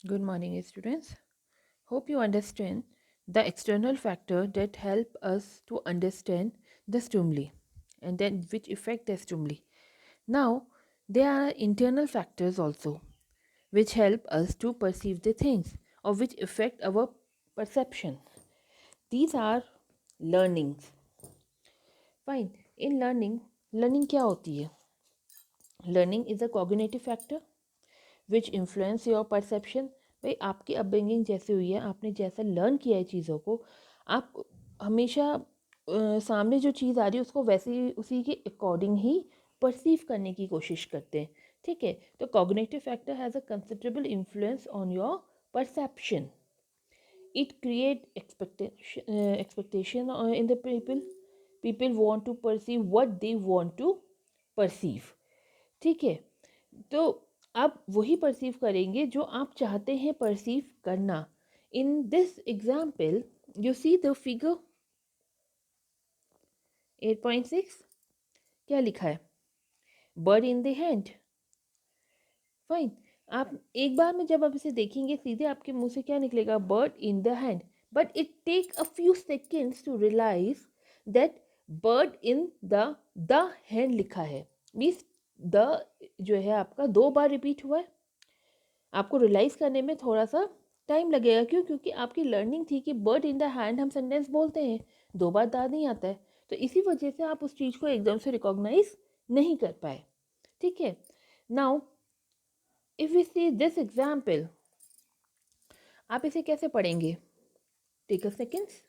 Good morning, students. Hope you understand the external factor that help us to understand the stimuli and then which affect the stimuli. Now, there are internal factors also which help us to perceive the things or which affect our perception. These are learnings. Fine. In learning क्या होती है? Learning is a cognitive factor which influence your perception. भाई आपकी upbringing जैसे हुई है, आपने जैसा लर्न किया है चीज़ों को, आप हमेशा सामने जो चीज़ आ रही है उसको वैसे ही उसी के अकॉर्डिंग ही परसीव करने की कोशिश करते हैं। ठीक है, तो cognitive factor has a considerable influence on your perception. It create expectation in the people want to perceive what they want to perceive। ठीक है, तो आप वही परसीव करेंगे जो आप चाहते हैं परसीव करना। In this example you see the figure 8.6 क्या लिखा है? Bird in the hand. Fine, आप एक बार में जब आप इसे देखेंगे सीधे आपके मुंह से क्या निकलेगा? Bird in the hand. But it take a few seconds to realise that bird in the hand लिखा है। मीन्स द जो है आपका दो बार रिपीट हुआ है। आपको रियलाइज करने में थोड़ा सा टाइम लगेगा। क्यों? क्योंकि आपकी लर्निंग थी कि बर्ड इन द हैंड हम सेंटेंस बोलते हैं, दो बार दा नहीं आता है, तो इसी वजह से आप उस चीज़ को एकदम से रिकॉग्नाइज नहीं कर पाए। ठीक है, now if we see this example, आप इसे कैसे पढ़ेंगे? टेक अ सेकेंड्स,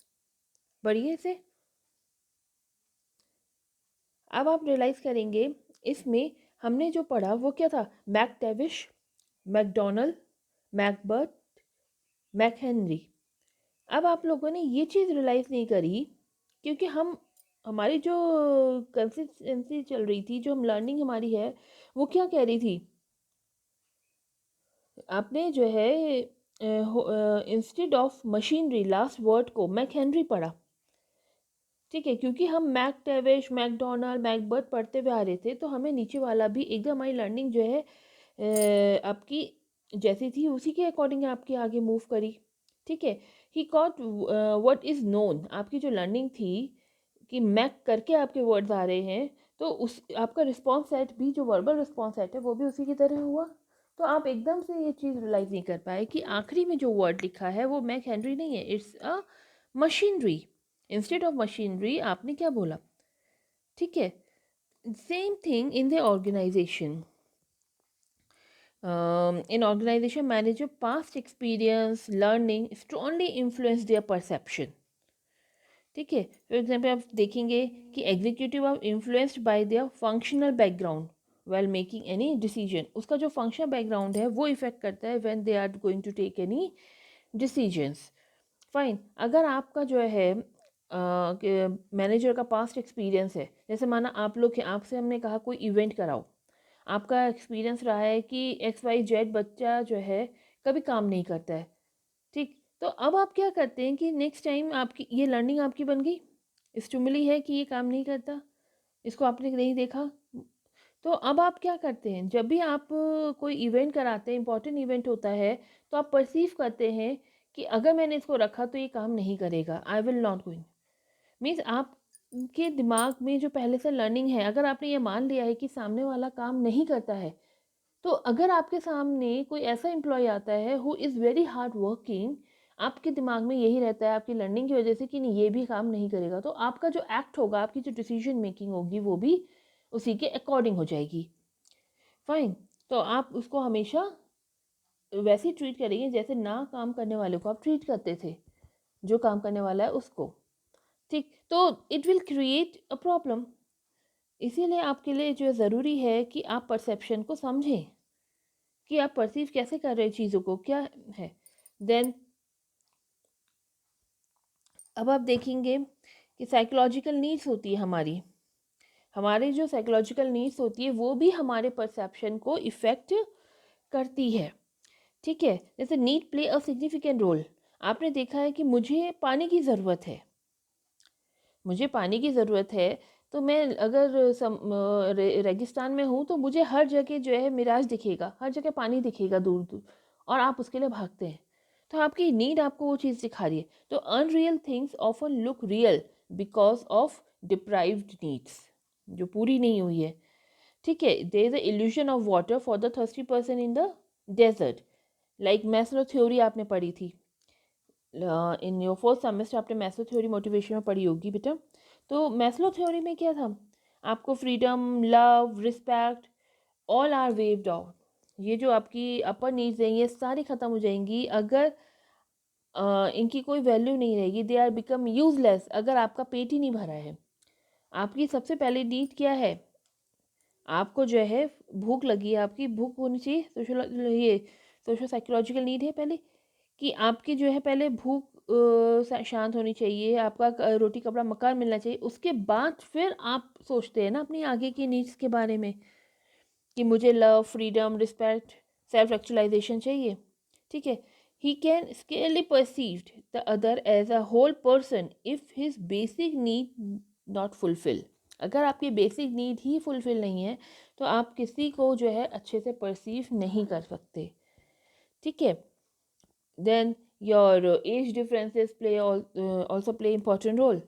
पढ़िए इसे। अब आप रियलाइज करेंगे इसमें हमने जो पढ़ा वो क्या था? मैकटेविश, मैकडोनल्ड, मैकबर्ट, मैकहेनरी। अब आप लोगों ने ये चीज़ रियलाइज़ नहीं करी क्योंकि हमारी जो कंसिस्टेंसी चल रही थी, जो हम लर्निंग हमारी है, वो क्या कह रही थी? आपने जो है instead of machinery last word को मैकहेनरी पढ़ा। ठीक है, क्योंकि हम मैकटेविश, मैकडोनल्ड, मैकबर्ट पढ़ते हुए आ रहे थे, तो हमें नीचे वाला भी एकदम हमारी लर्निंग जो है आपकी जैसी थी उसी के अकॉर्डिंग आपकी आगे मूव करी। ठीक है, ही कॉट व्हाट इज़ नोन। आपकी जो लर्निंग थी कि मैक करके आपके वर्ड्स आ रहे हैं, तो उस आपका रिस्पॉन्स सेट भी, जो वर्बल रिस्पॉन्स सेट है, वो भी उसी की तरह हुआ। तो आप एकदम से ये चीज़ रियलाइज़ नहीं कर पाए कि आखिरी में जो वर्ड लिखा है वो मैक हेनरी नहीं है, it's a machinery. Instead of machinery आपने क्या बोला? ठीक है, same thing in the organisation. In organization manager past experience learning strongly influence their perception। ठीक है, फॉर एग्जाम्पल आप देखेंगे कि executive are influenced by their functional background well making any decision. उसका जो फंक्शनल बैकग्राउंड है वो इफेक्ट करता है when they are going to take any decisions. Fine, अगर आपका जो है मैनेजर का पास्ट एक्सपीरियंस है, जैसे माना आप लोग हैं, आपसे हमने कहा कोई इवेंट कराओ, आपका एक्सपीरियंस रहा है कि XYZ बच्चा जो है कभी काम नहीं करता है। ठीक, तो अब आप क्या करते हैं कि नेक्स्ट टाइम आपकी ये लर्निंग आपकी बन गई, स्टिमुली है कि ये काम नहीं करता, इसको आपने नहीं देखा। तो अब आप क्या करते हैं? जब भी आप कोई इवेंट कराते हैं, इंपॉर्टेंट इवेंट होता है, तो आप परसीव करते हैं कि अगर मैंने इसको रखा तो ये काम नहीं करेगा, I will not going. Means आपके दिमाग में जो पहले से लर्निंग है, अगर आपने ये मान लिया है कि सामने वाला काम नहीं करता है, तो अगर आपके सामने कोई ऐसा एम्प्लॉय आता है who is very hard working, आपके दिमाग में यही रहता है आपकी लर्निंग की वजह से कि नहीं ये भी काम नहीं करेगा, तो आपका जो एक्ट होगा, आपकी जो डिसीजन मेकिंग होगी, वो भी उसी के अकॉर्डिंग हो जाएगी। फाइन, तो आप उसको हमेशा वैसे ही ट्रीट करेंगे जैसे ना काम करने वाले को आप ट्रीट करते थे, जो काम करने वाला है उसको। ठीक, तो it will create a problem. इसीलिए आपके लिए जो ज़रूरी है कि आप परसेप्शन को समझें कि आप परसीव कैसे कर रहे हैं चीज़ों को, क्या है। देन अब आप देखेंगे कि साइकोलॉजिकल नीड्स होती है हमारी, हमारी जो साइकोलॉजिकल नीड्स होती है वो भी हमारे परसेप्शन को इफ़ेक्ट करती है। ठीक है, जैसे need play a significant role. आपने देखा है कि मुझे पानी की ज़रूरत है, मुझे पानी की ज़रूरत है, तो मैं अगर रेगिस्तान में हूँ तो मुझे हर जगह जो है मिराज दिखेगा, हर जगह पानी दिखेगा दूर दूर, और आप उसके लिए भागते हैं, तो आपकी नीड आपको वो चीज़ दिखा रही है। तो unreal things often look real because of deprived needs, जो पूरी नहीं हुई है। ठीक है, there is a illusion of water for the thirsty person in the desert, like Maslow theory आपने पढ़ी थी इन योर फर्स्ट सेमेस्टर, आपने मैस्लो थ्योरी मोटिवेशन में पढ़ी होगी बेटा। तो मैस्लो थ्योरी में क्या था, आपको freedom, love, respect all are waved out, ये जो आपकी अपर नीड्स हैं ये सारी ख़त्म हो जाएंगी अगर इनकी कोई वैल्यू नहीं रहेगी, दे आर बिकम यूजलेस अगर आपका पेट ही नहीं भरा है। आपकी सबसे पहली नीड क्या है, आपको जो है भूख लगी है, आपकी भूख होनी चाहिए, ये सोशल साइकोलॉजिकल नीड है पहले, कि आपकी जो है पहले भूख शांत होनी चाहिए, आपका रोटी कपड़ा मकान मिलना चाहिए, उसके बाद फिर आप सोचते हैं ना अपनी आगे की नीड्स के बारे में कि मुझे love, freedom, respect, self actualisation चाहिए। ठीक है, he can scarcely perceived the other as a whole person if his basic need not fulfil. अगर आपकी बेसिक नीड ही फुलफिल नहीं है तो आप किसी को जो है अच्छे से परसीव नहीं कर सकते। ठीक है, then your age differences play also play important role.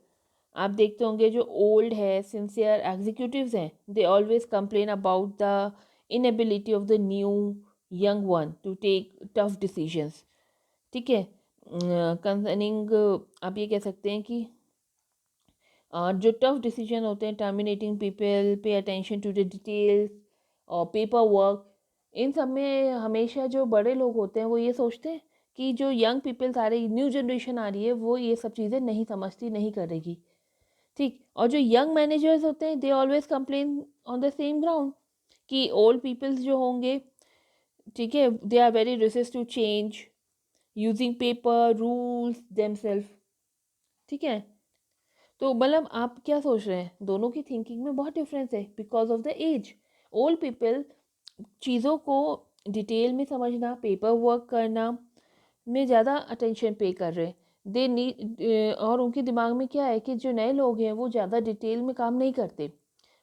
आप देखते होंगे जो ओल्ड है, सिंसियर एग्जीक्यूटिव्स हैं, they always complain about the inability of the new young one to take tough decisions. ठीक है, कंसर्निंग आप ये कह सकते हैं कि जो टफ डिसीजन होते हैं, terminating people, pay attention to the details और पेपर वर्क, इन सब में हमेशा जो बड़े लोग होते हैं वो ये सोचते हैं कि जो यंग पीपल आ रही, न्यू जनरेशन आ रही है, वो ये सब चीज़ें नहीं समझती, नहीं करेगी। ठीक, और जो यंग मैनेजर्स होते हैं they always complain on the same ground कि ओल्ड पीपल्स जो होंगे, ठीक है, they are very resist to change, using paper rules themself. ठीक है, तो मतलब आप क्या सोच रहे हैं, दोनों की थिंकिंग में बहुत डिफरेंस है because of the age. Old people चीज़ों को डिटेल में समझना, पेपर वर्क करना में ज़्यादा अटेंशन पे कर रहे हैं, दे नीड, और उनके दिमाग में क्या है कि जो नए लोग हैं वो ज़्यादा डिटेल में काम नहीं करते,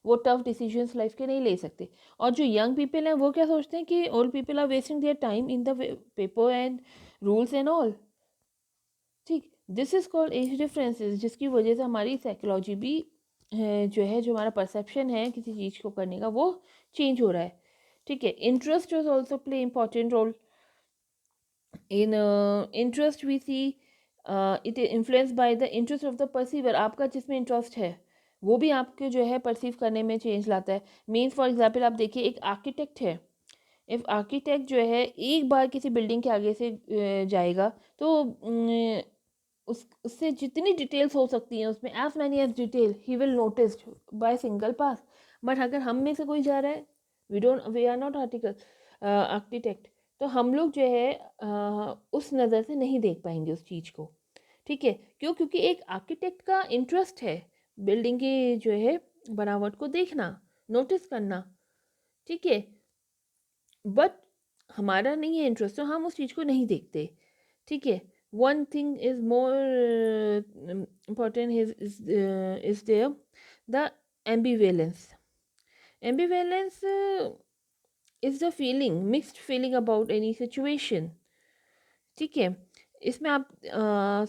वो टफ डिसीजंस लाइफ के नहीं ले सकते। और जो यंग पीपल हैं वो क्या सोचते हैं कि old people are wasting their time in the paper and rules and all. ठीक, this is called age differences, जिसकी वजह से हमारी साइकोलॉजी भी जो है, जो हमारा परसेप्शन है किसी चीज़ को करने का, वो चेंज हो रहा है। ठीक है, interest is also play important role in interest we see it influence by the interest of the perceiver. आपका जिसमें इंटरेस्ट है वो भी आपके जो है परसीव करने में चेंज लाता है। मीन्स फॉर एग्जाम्पल आप देखिए, एक आर्किटेक्ट है, इफ आर्किटेक्ट जो है एक बार किसी बिल्डिंग के आगे से जाएगा तो उससे जितनी डिटेल्स हो सकती हैं उसमें, as many as detail he will notice by single pass. But अगर हम में से कोई जा रहा है, वी आर नॉट आर्किटेक्ट, तो हम लोग जो है उस नज़र से नहीं देख पाएंगे उस चीज़ को। ठीक है, क्यों? क्योंकि एक आर्किटेक्ट का इंटरेस्ट है बिल्डिंग की जो है बनावट को देखना, नोटिस करना। ठीक है, बट हमारा नहीं है इंटरेस्ट, तो हम उस चीज़ को नहीं देखते। ठीक है, one thing is more important is there, the ambivalence. Ambivalence is the feeling, mixed feeling about any situation. ठीक है, इसमें आप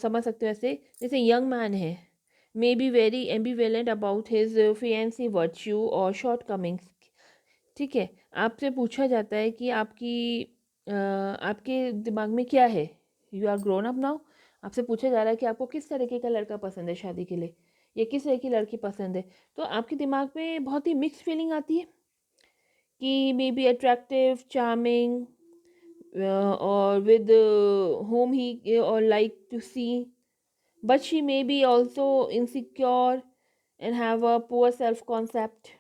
समझ सकते हो ऐसे, जैसे यंग मैन है, may be very ambivalent about his fiancee virtue और शॉर्ट कमिंग्स। ठीक है, आपसे पूछा जाता है कि आपके दिमाग में क्या है, you are grown up now, आपसे पूछा जा रहा है कि आपको किस तरीके का लड़का पसंद है शादी के लिए, या किस तरह की लड़की पसंद है, तो आपके दिमाग में बहुत ही मिक्स फीलिंग आती है कि may be attractive, charming, or with whom he or like to see, but she may be also insecure and have a poor self concept,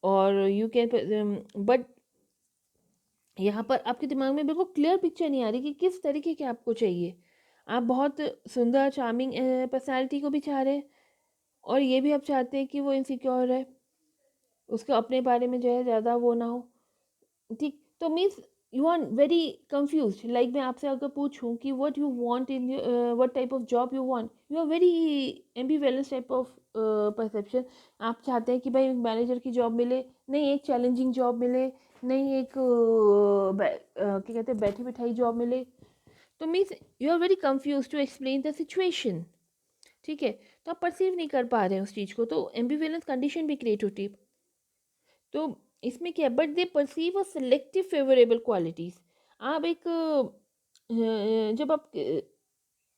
or you can but यहाँ पर आपके दिमाग में बिल्कुल क्लियर पिक्चर नहीं आ रही कि किस तरीके के आपको चाहिए। आप बहुत सुंदर चार्मिंग पर्सनालिटी को भी चाह रहे हैं, और ये भी आप चाहते हैं कि वो इनसिक्योर है, उसको अपने बारे में जो है ज़्यादा वो ना हो। ठीक, तो means you are very confuse. Like मैं आपसे अगर पूछूं कि what you want in what type of job you want, you are very ambivalence type of perception. आप चाहते हैं कि भाई मैनेजर की जॉब मिले, नहीं एक चैलेंजिंग जॉब मिले, नहीं एक क्या कहते हैं बैठी बिठाई जॉब मिले, तो means you are very confuse to explain the situation. ठीक है, तो आप परसीव नहीं कर पा रहे हैं उस चीज़ को, तो एम्बिवेलेंस कंडीशन भी क्रिएट होती है। तो इसमें क्या, but they perceive a selective favourable qualities. आप एक जब आप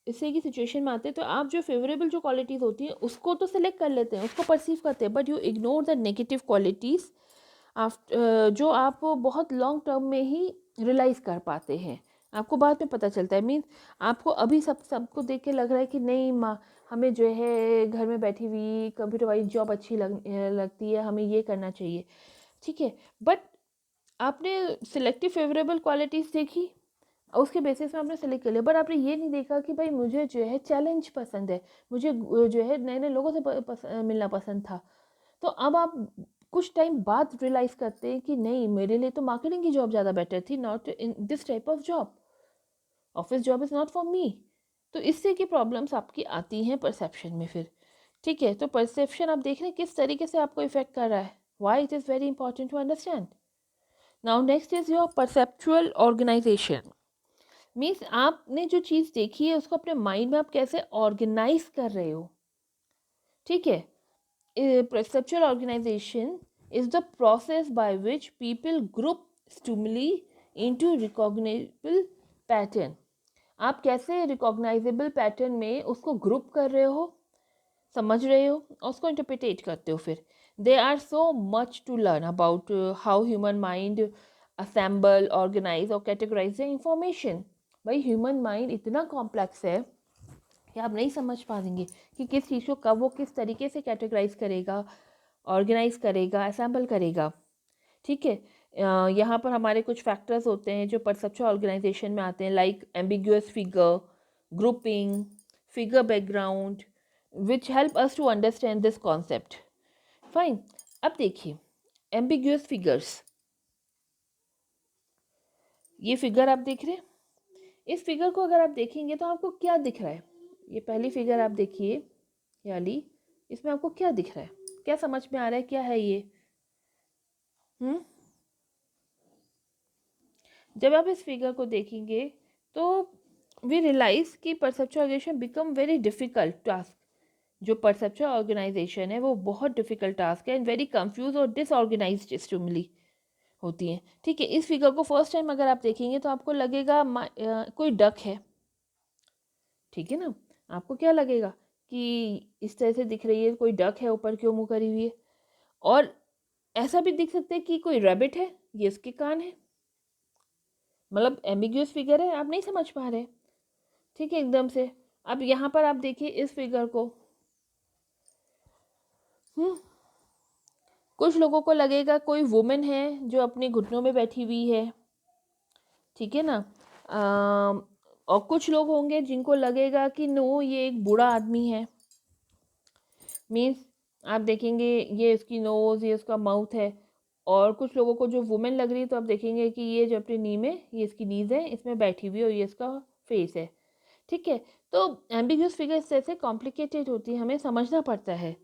इससे की सिचुएशन में आते हैं तो आप जो फेवरेबल जो क्वालिटीज़ होती हैं उसको तो सिलेक्ट कर लेते हैं, उसको परसीव करते हैं, but you ignore the negative qualities after, जो आप बहुत लॉन्ग टर्म में ही रियलाइज़ कर पाते हैं, आपको बाद में पता चलता है। मीन्स आपको अभी सबको देख के लग रहा है कि नहीं माँ, हमें जो है घर में बैठी हुई कंप्यूटर वाली जॉब अच्छी लगती है, हमें ये करना चाहिए। ठीक है, बट आपने सिलेक्टिव फेवरेबल क्वालिटीज़ देखी, उसके बेसिस में आपने सेलेक्ट कर लिया, बट आपने ये नहीं देखा कि भाई मुझे जो है चैलेंज पसंद है, मुझे जो है नए नए लोगों से मिलना पसंद था। तो अब आप कुछ टाइम बाद रियलाइज़ करते हैं कि नहीं, मेरे लिए तो मार्केटिंग की जॉब ज़्यादा बेटर थी, not in this type of job, office job is not for me. तो इससे की प्रॉब्लम्स आपकी आती हैं परसेप्शन में फिर। ठीक है, तो परसेप्शन आप देख रहे हैं किस तरीके से आपको इफेक्ट कर रहा है, why it is very important to understand. Now next is your perceptual organisation. Means आपने जो चीज़ देखी है उसको अपने माइंड में आप कैसे ऑर्गेनाइज कर रहे हो। ठीक है, perceptual organization is the process by which people group stimuli into recognizable pattern। आप कैसे रिकॉग्नाइजेबल पैटर्न में उसको ग्रुप कर रहे हो, समझ रहे हो और उसको इंटरप्रिटेट करते हो। फिर they are so much to learn about how human mind assemble, organise और कैटेगराइज द इंफॉर्मेशन। भाई ह्यूमन माइंड इतना कॉम्प्लेक्स है कि आप नहीं समझ पाएंगे कि किस चीज़ को कब वो किस तरीके से कैटेगराइज करेगा, ऑर्गेनाइज करेगा, असेंबल करेगा। ठीक है, यहाँ पर हमारे कुछ फैक्टर्स होते हैं जो परसेप्चुअल ऑर्गेनाइजेशन में आते हैं, like ambiguous figure, grouping, figure background, which help us to understand this concept. Fine, अब देखिए एम्बिगुअस फिगर्स, ये फिगर आप देख रहे हैं, इस फिगर को अगर आप देखेंगे तो आपको क्या दिख रहा है, ये पहली फिगर आप देखिए याली, इसमें आपको क्या दिख रहा है, क्या समझ में आ रहा है, क्या है ये? जब आप इस फिगर को देखेंगे तो वी रियलाइज कि perceptual organisation become very difficult task. जो परसेप्चुअल ऑर्गेनाइजेशन है वो बहुत डिफिकल्ट टास्क है एंड वेरी कंफ्यूज और डिसऑर्गेनाइज्ड स्टिमुली होती हैं। ठीक है, इस फिगर को फर्स्ट टाइम अगर आप देखेंगे तो आपको लगेगा कोई डक है। ठीक है ना, आपको क्या लगेगा कि इस तरह से दिख रही है, कोई डक है, ऊपर क्यों मुँह करी हुई है। और ऐसा भी दिख सकता है कि कोई रैबिट है, ये उसके कान है। मतलब एम्बिग्यूअस फिगर है, आप नहीं समझ पा रहे। ठीक है, एकदम से। अब यहाँ पर आप देखिए इस फिगर को, कुछ लोगों को लगेगा कोई वुमेन है जो अपने घुटनों में बैठी हुई है। ठीक है ना, और कुछ लोग होंगे जिनको लगेगा कि नो, ये एक बूढ़ा आदमी है। मीन्स आप देखेंगे ये इसकी नोज़, ये उसका माउथ है। और कुछ लोगों को जो वुमेन लग रही है तो आप देखेंगे कि ये जो अपनी नी में, ये इसकी नीज़ है, इसमें बैठी हुई है और ये इसका फेस है। ठीक है, तो एम्बिगुअस फिगर इस तरह से कॉम्प्लिकेटेड होती है, हमें समझना पड़ता है।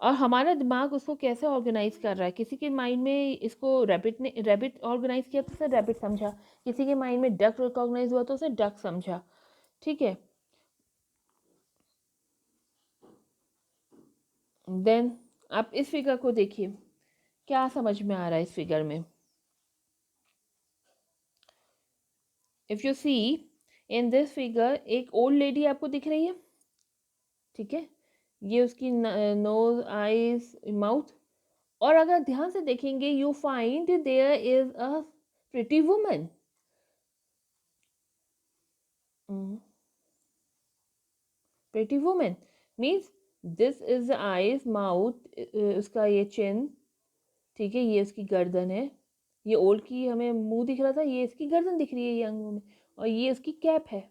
और हमारा दिमाग उसको कैसे ऑर्गेनाइज कर रहा है, किसी के माइंड में इसको रैबिट ऑर्गेनाइज किया तो उसे रैबिट समझा, किसी के माइंड में डक रिकॉग्नाइज हुआ तो उसे डक समझा। ठीक है, देन आप इस फिगर को देखिए, क्या समझ में आ रहा है इस फिगर में? If you see in this figure, एक ओल्ड लेडी आपको दिख रही है। ठीक है, ये उसकी नोज, आईज, माउथ। और अगर ध्यान से देखेंगे you find there is a pretty woman. Pretty woman means this is the eyes, mouth, उसका ये चिन। ठीक है, ये इसकी गर्दन है। ये ओल्ड की हमें मुंह दिख रहा था, ये इसकी गर्दन दिख रही है यंग में। और ये इसकी कैप है।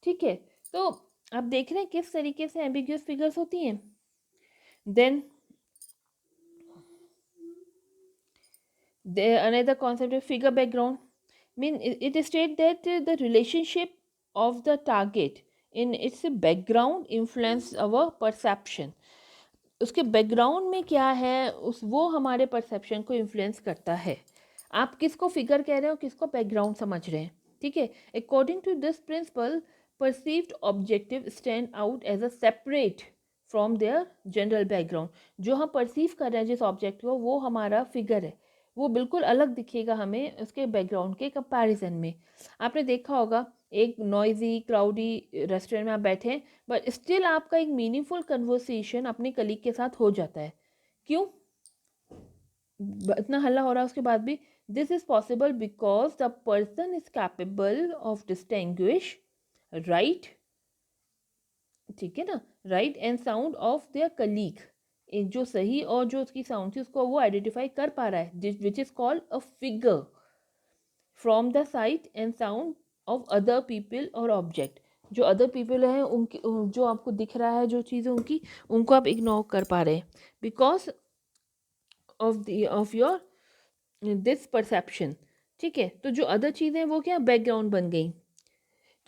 ठीक है, तो आप देख रहे हैं किस तरीके से एम्बिग्यूअस फिगर्स होती हैं। Then another concept of figure background mean it states that the relationship of the target in its background influence our perception। उसके बैकग्राउंड में क्या है वो हमारे परसेप्शन को इन्फ्लुएंस करता है। आप किसको फिगर कह रहे हो, किसको बैकग्राउंड समझ रहे हैं, ठीक है। According to this principle, perceived objective stand out as a separate from their general background. जो हम परसीव कर रहे हैं जिस ऑब्जेक्ट को, वो हमारा फिगर है, वो बिल्कुल अलग दिखेगा हमें उसके बैकग्राउंड के कंपैरिजन में। आपने देखा होगा एक नॉइजी क्राउडी रेस्टोरेंट में आप बैठे हैं, बट स्टिल आपका एक मीनिंगफुल कन्वर्सेशन अपने कलीग के साथ हो जाता है। क्यों? इतना हल्ला हो रहा है उसके बाद भी। This is possible because the person is capable of distinguish right, ठीक है ना, right and sound of their colleague. एक जो सही और जो उसकी साउंड थी उसको वो आइडेंटिफाई कर पा रहा है, which is called a figure from the site and sound of other people और ऑब्जेक्ट। जो अदर पीपल हैं उनकी, जो आपको दिख रहा है जो चीज़ें उनकी, उनको आप इग्नोर कर पा रहे हैं because of your this perception, ठीक है। तो जो अदर चीज़ें वो क्या बैकग्राउंड बन गई।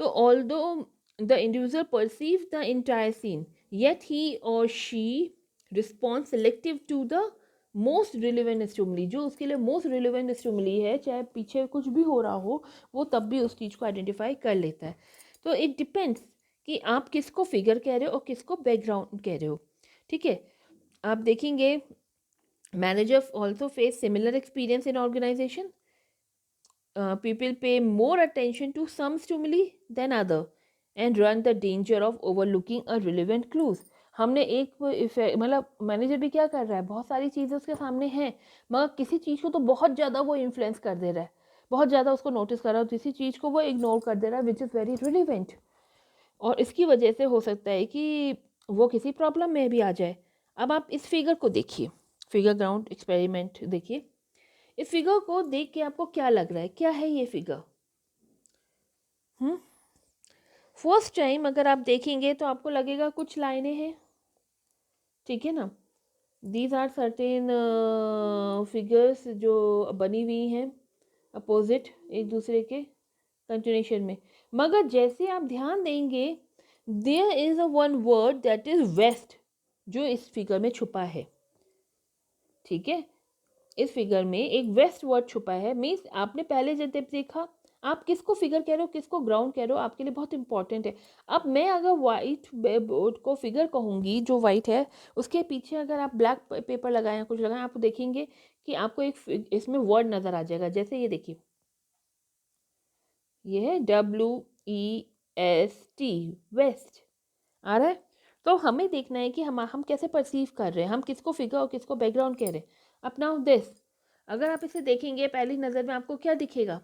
तो although the individual perceive the entire scene, yet he or she respond selective to the most relevant stimuli. जो उसके लिए मोस्ट रिलेवेंट स्टिमुली है, चाहे पीछे कुछ भी हो रहा हो, वो तब भी उस चीज़ को आइडेंटिफाई कर लेता है। तो इट डिपेंड्स कि आप किसको फिगर कह रहे हो और किसको बैकग्राउंड कह रहे हो, ठीक है। आप देखेंगे manager also face similar experience in organisation. People pay more attention to some stimuli than other and run the danger of overlooking a relevant clues. हमने एक मतलब मैनेजर भी क्या कर रहा है, बहुत सारी चीज़ें उसके सामने हैं, मगर किसी चीज़ को तो बहुत ज़्यादा वो इन्फ्लुएंस कर दे रहा है, बहुत ज़्यादा उसको नोटिस कर रहा है, किसी चीज़ को वो इग्नोर कर दे रहा है विच इज़ वेरी रिलेवेंट। और इसकी वजह से हो सकता है कि वो किसी प्रॉब्लम में भी आ जाए। अब आप इस फिगर को देखिए, फिगर ग्राउंड एक्सपेरिमेंट देखिए। इस फिगर को देख के आपको क्या लग रहा है, क्या है ये फिगर? फर्स्ट टाइम अगर आप देखेंगे तो आपको लगेगा कुछ लाइनें हैं, ठीक है ना। दीज आर सर्टेन फिगर्स जो बनी हुई हैं अपोजिट एक दूसरे के कंटिन्यूशन में। मगर जैसे आप ध्यान देंगे, there is a one word that is waste, जो इस फिगर में छुपा है, ठीक है। इस फिगर में एक वेस्ट वर्ड छुपा है। मीन्स आपने पहले जब देखा, आप किसको फिगर कह रहे हो किसको ग्राउंड कह रहे हो, आपके लिए बहुत इंपॉर्टेंट है। अब मैं अगर वाइट बोर्ड को फिगर कहूँगी, जो वाइट है उसके पीछे अगर आप ब्लैक पेपर लगाएं या कुछ लगाएं, आप देखेंगे कि आपको एक इसमें वर्ड नज़र आ जाएगा। जैसे ये देखिए, ये है WEST, वेस्ट आ रहा है। तो हमें देखना है कि हम कैसे परसीव कर रहे हैं, हम किसको फिगर और किसको बैकग्राउंड कह रहे हैं। अब नाउ दिस, अगर आप इसे देखेंगे पहली नज़र में आपको क्या दिखेगा,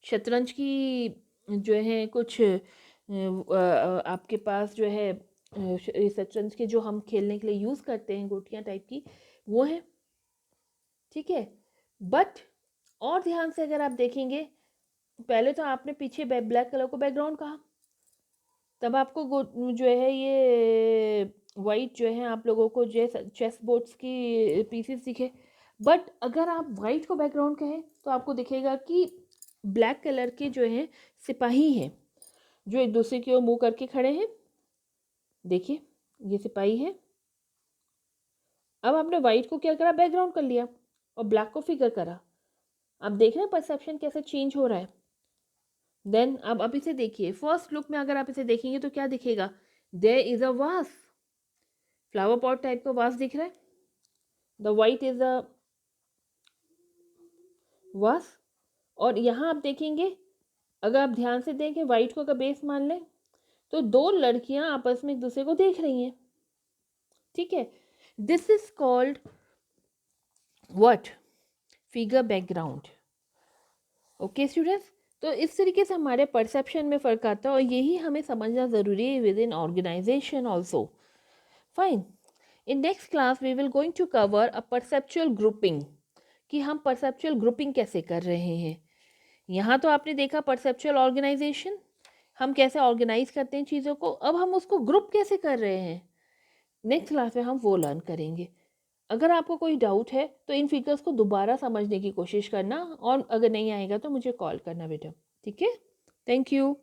शतरंज की जो है कुछ आपके पास जो है शतरंज के जो हम खेलने के लिए यूज़ करते हैं गोटियाँ टाइप की, वो है, ठीक है। बट और ध्यान से अगर आप देखेंगे, पहले तो आपने पीछे ब्लैक कलर को बैकग्राउंड कहा, तब आपको जो है ये वाइट जो है आप लोगों को जो है चेस बोर्ड्स की पीसेस दिखे। बट अगर आप वाइट को बैकग्राउंड कहें तो आपको दिखेगा कि ब्लैक कलर के जो हैं सिपाही हैं, जो एक दूसरे की ओर मुंह करके खड़े हैं। देखिए ये सिपाही है। अब आपने वाइट को क्या करा, बैकग्राउंड कर लिया, और ब्लैक को फिगर करा। आप देख रहे हैं परसेप्शन कैसे चेंज हो रहा है। देन अब आप इसे देखिए, फर्स्ट लुक में अगर आप इसे देखेंगे तो क्या दिखेगा, देयर इज अ वास, फ्लावर पॉट टाइप का वास दिख रहा है। द वाइट इज अ वास। और यहाँ आप देखेंगे, अगर आप ध्यान से देखें, वाइट को अगर बेस मान लें तो दो लड़कियां आपस में एक दूसरे को देख रही हैं, ठीक है। This is called what, figure background. Okay students, तो इस तरीके से हमारे परसेप्शन में फ़र्क आता है और यही हमें समझना ज़रूरी है within organisation also. Fine, in next class we will going to cover a perceptual grouping, कि हम परसेप्चुअल ग्रुपिंग कैसे कर रहे हैं। यहाँ तो आपने देखा परसेप्चुअल ऑर्गेनाइजेशन, हम कैसे ऑर्गेनाइज करते हैं चीज़ों को। अब हम उसको ग्रुप कैसे कर रहे हैं, नेक्स्ट क्लास में हम वो लर्न करेंगे। अगर आपको कोई डाउट है तो इन फिगर्स को दोबारा समझने की कोशिश करना, और अगर नहीं आएगा तो मुझे कॉल करना बेटा, ठीक है। Thank you.